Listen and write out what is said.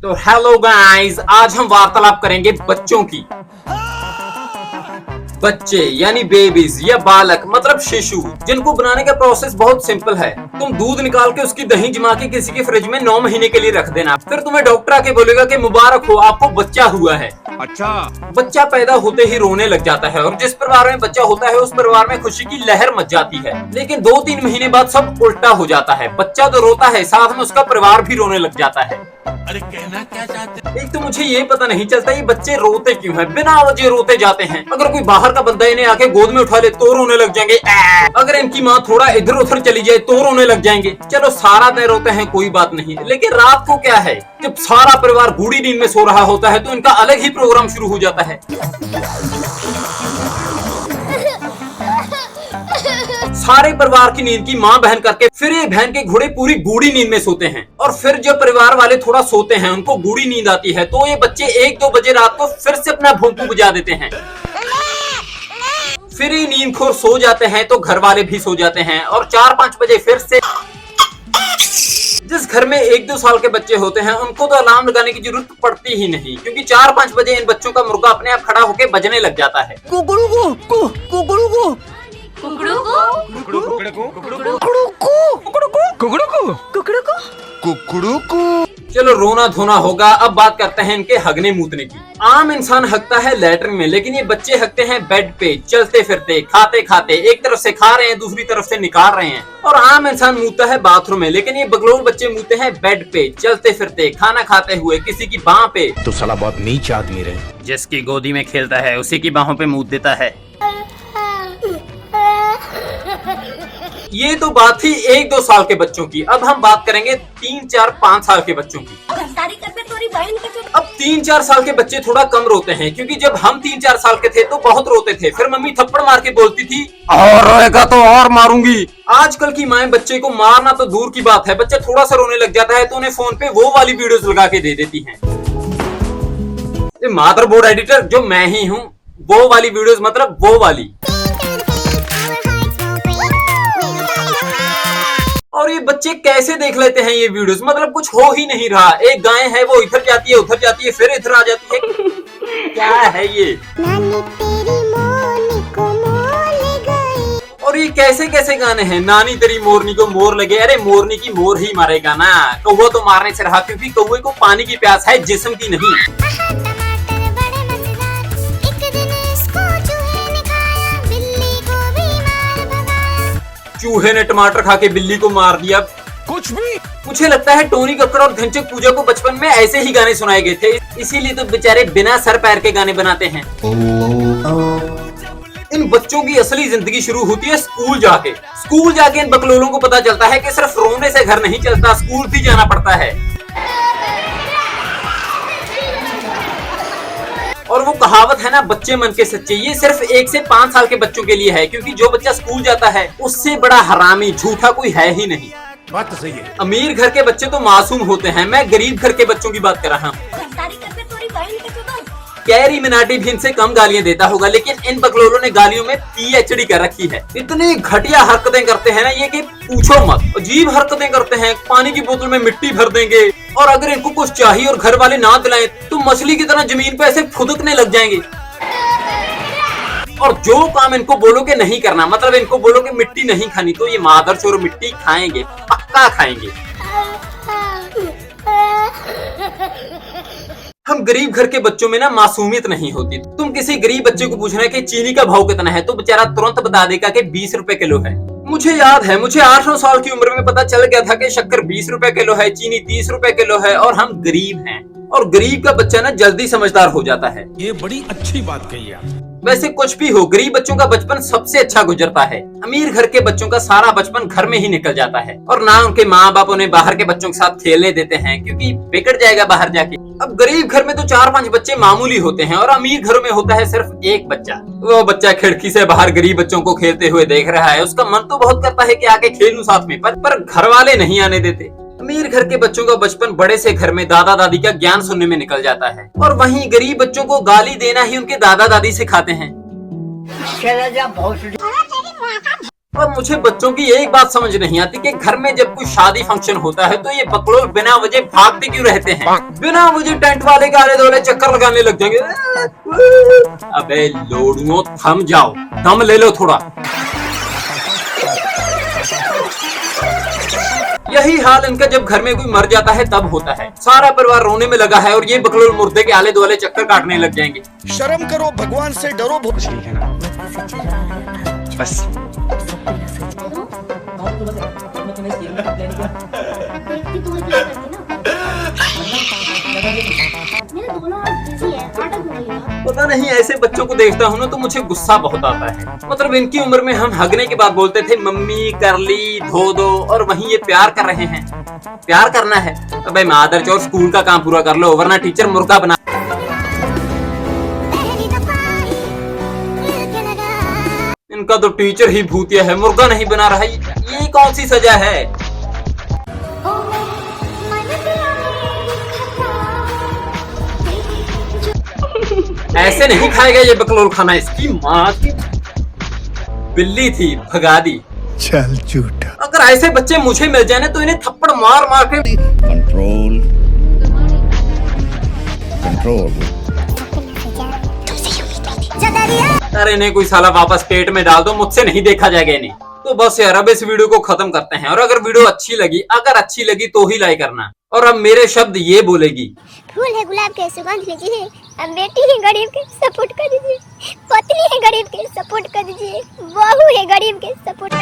तो hello guys, आज हम वार्तालाप करेंगे बच्चों की। बच्चे यानी बेबीज या बालक मतलब शिशु, जिनको बनाने का प्रोसेस बहुत सिंपल है। तुम दूध निकाल के उसकी दही जमा के किसी के फ्रिज में 9 महीने के लिए रख देना, फिर तुम्हें डॉक्टर आके बोलेगा कि मुबारक हो, आपको बच्चा हुआ है। अच्छा। बच्चा पैदा होते ही रोने लग जाता है और जिस परिवार में बच्चा होता है उस परिवार में खुशी की लहर मच जाती है। लेकिन 2-3 महीने बाद सब उल्टा हो जाता है। बच्चा तो रोता है, साथ में उसका परिवार भी रोने लग जाता है। अरे कहना क्या चाहते हैं? एक तो मुझे ये पता नहीं चलता ये बच्चे रोते क्यों हैं, बिना वजह रोते जाते हैं। अगर कोई बाहर का बंदा इन्हें आके गोद में उठा ले तो रोने लग जाएंगे। अगर इनकी माँ थोड़ा इधर उधर चली जाए तो रोने लग जाएंगे। चलो सारा दिन रोते हैं कोई बात नहीं, लेकिन रात को क्या है, जब सारा परिवार गूढ़ी नींद में सो रहा होता है तो इनका अलग ही प्रोग्राम शुरू हो जाता है। सारे परिवार की नींद की माँ बहन करके फिर ये बहन के घोड़े पूरी गूढ़ी नींद में सोते हैं। और फिर जब परिवार वाले थोड़ा सोते हैं, उनको गूढ़ी नींद आती है, तो ये बच्चे 1-2 बजे रात को फिर से अपना भोंपू बजा देते हैं। फिर ये नींदखोर सो जाते हैं तो घर वाले भी सो जाते हैं और 4-5 बजे फिर से। जिस घर में 1-2 साल के बच्चे होते हैं उनको तो अलार्म लगाने की जरूरत पड़ती ही नहीं, क्योंकि 4-5 बजे इन बच्चों का मुर्गा अपने आप खड़ा होकर बजने लग जाता है। चलो रोना धोना होगा, अब बात करते हैं इनके हगने मूतने की। आम इंसान हगता है लैट्रिन में, लेकिन ये बच्चे हगते हैं बेड पे, चलते फिरते, खाते खाते। एक तरफ से खा रहे हैं, दूसरी तरफ से निकाल रहे हैं। और आम इंसान मूतता है बाथरूम में, लेकिन ये बगलोल बच्चे मूतते हैं बेड पे, चलते फिरते, खाना खाते हुए, किसी की बाह पे। तो साला बहुत नीच आदमी रहे। जिसकी गोदी में खेलता है उसी की बाहों पे मूत देता है। ये तो बात थी 1-2 साल के बच्चों की। अब हम बात करेंगे 3-4-5 साल के बच्चों की। अब 3-4 साल के बच्चे थोड़ा कम रोते हैं, क्योंकि जब हम 3-4 साल के थे तो बहुत रोते थे। फिर मम्मी थप्पड़ मार के बोलती थी, और रोएगा तो और मारूंगी। आजकल की माएं बच्चे को मारना तो दूर की बात है, बच्चा थोड़ा सा रोने लग जाता है तो उन्हें फोन पे वो वाली वीडियोस लगा के दे देती हैं। मदरबोर्ड एडिटर जो मैं ही हूँ, वो वाली वीडियोस मतलब वो वाली। और ये बच्चे कैसे देख लेते हैं ये वीडियोस, मतलब कुछ हो ही नहीं रहा। एक गाय है, वो इधर जाती है, उधर जाती है, फिर इधर आ जाती है। क्या है ये? और ये कैसे कैसे गाने हैं? नानी तेरी मोरनी को मोर लगे। अरे मोरनी की मोर ही मारेगा ना, कौवा तो मारने से रहा, क्योंकि कौवे को पानी की प्यास है, जिस्म की नहीं। चूहे ने टमाटर खा के बिल्ली को मार दिया। कुछ भी। मुझे लगता है टोनी कक्कड़ और धनचक पूजा को बचपन में ऐसे ही गाने सुनाए गए थे, इसीलिए तो बेचारे बिना सर पैर के गाने बनाते हैं। इन बच्चों की असली जिंदगी शुरू होती है स्कूल जाके। स्कूल जाके इन बकलोलों को पता चलता है कि सिर्फ रोने से घर नहीं चलता, स्कूल भी जाना पड़ता है। और वो कहावत है ना, बच्चे मन के सच्चे, ये सिर्फ 1 से 5 साल के बच्चों के लिए है, क्योंकि जो बच्चा स्कूल जाता है उससे बड़ा हरामी झूठा कोई है ही नहीं। बात तो सही है। अमीर घर के बच्चे तो मासूम होते हैं, मैं गरीब घर के बच्चों की बात कर रहा हूँ। कैरी मिनाटी भी इनसे कम गालियां देता होगा, लेकिन इन बकलोलों ने गालियों में PhD कर रखी है। इतनी घटिया हरकतें करते हैं ना ये कि पूछो मत। अजीब हरकतें करते हैं, पानी की बोतल में मिट्टी भर देंगे, और अगर इनको कुछ चाहिए और घर वाले ना दिलाएं तो मछली की तरह जमीन पे ऐसे फुदकने लग जाएंगे। और जो काम इनको बोलोगे नहीं करना, मतलब इनको बोलोगे मिट्टी नहीं खानी, तो ये मादरचोर मिट्टी खाएंगे, पक्का खाएंगे। हम गरीब घर के बच्चों में ना मासूमियत नहीं होती। तुम किसी गरीब बच्चे को पूछना है कि चीनी का भाव कितना है, तो बेचारा तुरंत बता देगा कि 20 रुपए किलो है। मुझे याद है, मुझे 8-9 साल की उम्र में पता चल गया था कि शक्कर 20 रुपए किलो है, चीनी 30 रुपए किलो है, और हम गरीब हैं। और गरीब का बच्चा ना जल्दी समझदार हो जाता है। ये बड़ी अच्छी बात कही आप। वैसे कुछ भी हो, गरीब बच्चों का बचपन सबसे अच्छा गुजरता है। अमीर घर के बच्चों का सारा बचपन घर में ही निकल जाता है, और ना उनके माँ बाप उन्हें बाहर के बच्चों के साथ खेलने देते हैं, क्योंकि बिगड़ जाएगा बाहर जाके। अब गरीब घर में तो 4-5 बच्चे मामूली होते हैं, और अमीर घरों में होता है सिर्फ एक बच्चा। वो बच्चा खिड़की से बाहर गरीब बच्चों को खेलते हुए देख रहा है, उसका मन तो बहुत करता है कि आके खेलूं साथ में, पर घर वाले नहीं आने देते। अमीर घर के बच्चों का बचपन बड़े से घर में दादा दादी का ज्ञान सुनने में निकल जाता है, और वहीं गरीब बच्चों को गाली देना ही उनके दादा दादी सिखाते हैं। और मुझे बच्चों की एक बात समझ नहीं आती कि घर में जब कोई शादी फंक्शन होता है तो ये बकलोल बिना वजह भागते क्यों रहते हैं। बिना वजह टेंट वाले के आले दोले चक्कर लगाने लग जाएंगे। अबे लोड़ुओं थम जाओ, दम ले लो थोड़ा। यही हाल इनका जब घर में कोई मर जाता है तब होता है। सारा परिवार रोने में लगा है और ये बकलोल मुर्दे के आले दुआले चक्कर काटने लग जाएंगे। शर्म करो, भगवान से डरो। बस पता नहीं, ऐसे बच्चों को देखता हूँ ना तो मुझे गुस्सा बहुत आता है। मतलब इनकी उम्र में हम हगने के बाद बोलते थे मम्मी कर ली, धो दो, और वहीं ये प्यार कर रहे हैं। प्यार करना है तो भाई मादर चोर स्कूल का काम पूरा कर लो, वरना टीचर मुर्गा बना। इनका तो टीचर ही भूतिया है, मुर्गा नहीं बना रहा। ये कौन सी सजा है। ऐसे नहीं खाएगा ये बकलोल खाना, इसकी माँ की बिल्ली थी, भगा दी। चल झूठा। अगर ऐसे बच्चे मुझे मिल जाए ना तो इन्हें थप्पड़ मार मार के कंट्रोल कंट्रोल। अरे इन्हें कोई साला वापस पेट में डाल दो, मुझसे नहीं देखा जाएगा इन्हें। तो बस यार अब इस वीडियो को खत्म करते हैं। और अगर वीडियो अच्छी लगी तो ही लाइक करना। और अब मेरे शब्द ये बोलेगी, फूल है गुलाब के सुगंध लीजिए, अब बेटी है गरीब के सपोर्ट कर दीजिए, पत्नी है गरीब के सपोर्ट कर दीजिए, बहू है गरीब के सपोर्ट